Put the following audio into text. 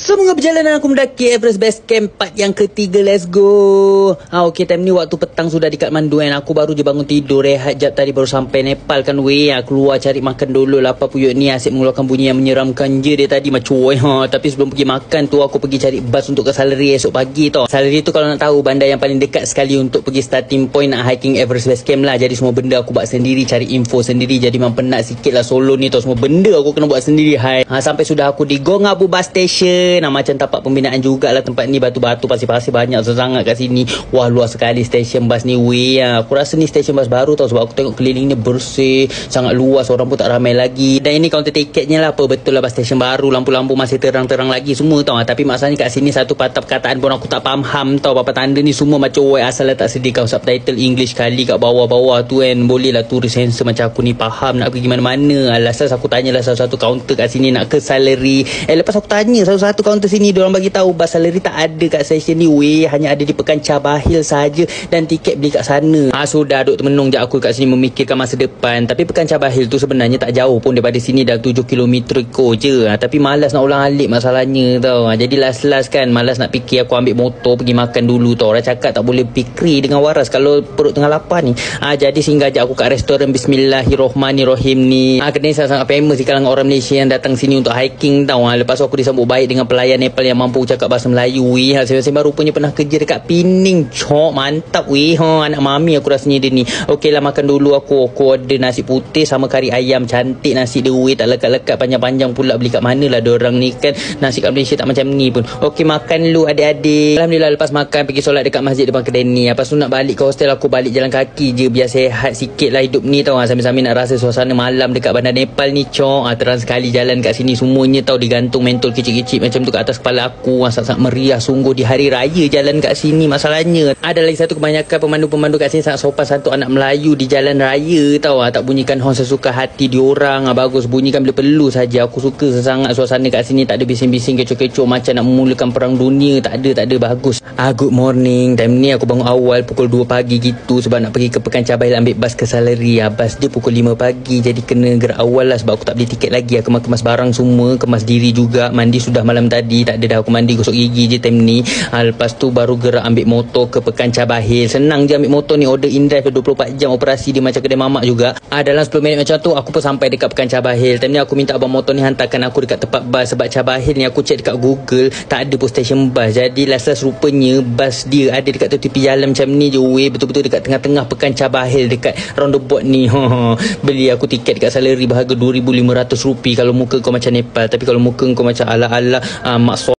Semoga perjalanan aku mendaki Everest Base Camp part yang ketiga. Let's go. Okey, time ni waktu petang sudah di Kathmandu kan. Aku baru je bangun tidur, rehat jap tadi baru sampai Nepal kan weh. Keluar cari makan dulu lah. Apa puyuk ni asyik mengeluarkan bunyi yang menyeramkan je dia tadi macam weh. Tapi sebelum pergi makan tu aku pergi cari bas untuk ke Salary esok pagi tau. Salary tu kalau nak tahu bandar yang paling dekat sekali untuk pergi starting point nak hiking Everest Base Camp lah. Jadi semua benda aku buat sendiri, cari info sendiri. Jadi memang penat sikit lah solo ni tau. Semua benda aku kena buat sendiri. Sampai sudah aku di Gongabu Bus Station. Macam tapak pembinaan jugalah tempat ni, batu-batu pasir-pasir banyak sangat kat sini. Wah, luas sekali stesen bas ni weh. Aku rasa ni stesen bas baru tau, sebab aku tengok keliling ni bersih, sangat luas, orang pun tak ramai lagi. Dan ini kaunter tiketnya lah apa, betul lah bas stesen baru, lampu-lampu masih terang-terang lagi semua tau. Tapi masalahnya kat sini satu patah perkataan pun aku tak faham tau. Apa tanda ni semua macam weh, asal tak sediakan subtitle English kali kat bawah-bawah tu kan. Boleh lah turis sensor macam aku ni faham nak pergi mana-mana. Alasas aku tanyalah satu-satu kaunter kat sini nak ke Salary. Lepas aku tanya satu-satu kaunter sini, diorang bagi tahu bas Salary tak ada kat stesen ni weh, hanya ada di Pekan Cabahil saja dan tiket beli kat sana. Sudah duk termenung je aku kat sini memikirkan masa depan. Tapi Pekan Cabahil tu sebenarnya tak jauh pun daripada sini, dah 7 km ikut je. Tapi malas nak ulang alik masalahnya tau. Jadi last kan malas nak fikir, aku ambil motor pergi makan dulu tau. Orang cakap tak boleh fikri dengan waras kalau perut tengah lapar ni. Jadi singgah je aku kat restoran Bismillahirrahmanirrahim ni. Kedai ni sangat famous di kalangan orang Malaysia yang datang sini untuk hiking tau. Lepas tu aku disambut baik dengan pelayan Nepal yang mampu cakap bahasa Melayu weh. Sembang rupanya pernah kerja dekat Pening. Mantap weh. Anak mami aku rasanya dia ni. Okey lah, makan dulu aku order nasi putih sama kari ayam. Cantik nasi dia weh, tak lekat-lekat panjang-panjang pula. Beli kat mana lah diorang ni kan. Nasi kat Malaysia tak macam ni pun. Okey, makan dulu adik-adik. Alhamdulillah lepas makan pergi solat dekat masjid depan kedai ni. Lepas tu nak balik ke hostel, aku balik jalan kaki je biar sehat sikit lah hidup ni tau. Sambil-sambil nak rasa suasana malam dekat bandar Nepal ni. Terang sekali jalan kat sini semuanya tau digantung mentol kecil-kecil macam tu kat atas kepala aku. Sangat meriah sungguh di hari raya jalan kat sini. Masalahnya ada lagi satu, kebanyakan pemandu-pemandu kat sini sangat sopan satu anak Melayu di jalan raya tau. Tak bunyikan horn sesuka hati diorang. Bagus, bunyikan bila perlu saja. Aku suka sangat suasana kat sini, tak ada bising-bising kecoh-kecoh macam nak memulakan perang dunia. Tak ada, bagus. Good morning. Time ni aku bangun awal pukul 2 pagi gitu sebab nak pergi ke Pekan Cabahil ambil bas ke Salary. Bas dia pukul 5 pagi, jadi kena gerak awal lah sebab aku tak beli tiket lagi. Aku kemas barang semua, kemas diri juga. Mandi sudah malam tadi, tak ada dah, aku mandi gosok gigi je time ni. Lepas tu baru gerak ambil motor ke Pekan Cabahil. Senang je ambil motor ni, order InDrive 24 jam operasi dia macam kedai mamak juga. Dalam 10 minit macam tu aku pun sampai dekat Pekan Cabahil. Time ni aku minta abang motor ni hantarkan aku dekat tempat bas sebab Cabahil ni aku check dekat Google tak ada pun stesen bas. Jadi last rupanya bas dia ada dekat tepi jalan macam ni je weh, betul-betul dekat tengah-tengah Pekan Cabahil dekat roundabout ni. Beli aku tiket dekat Salary berharga RM2,500 kalau muka kau macam Nepal. Tapi kalau muka kau macam ala-ala mak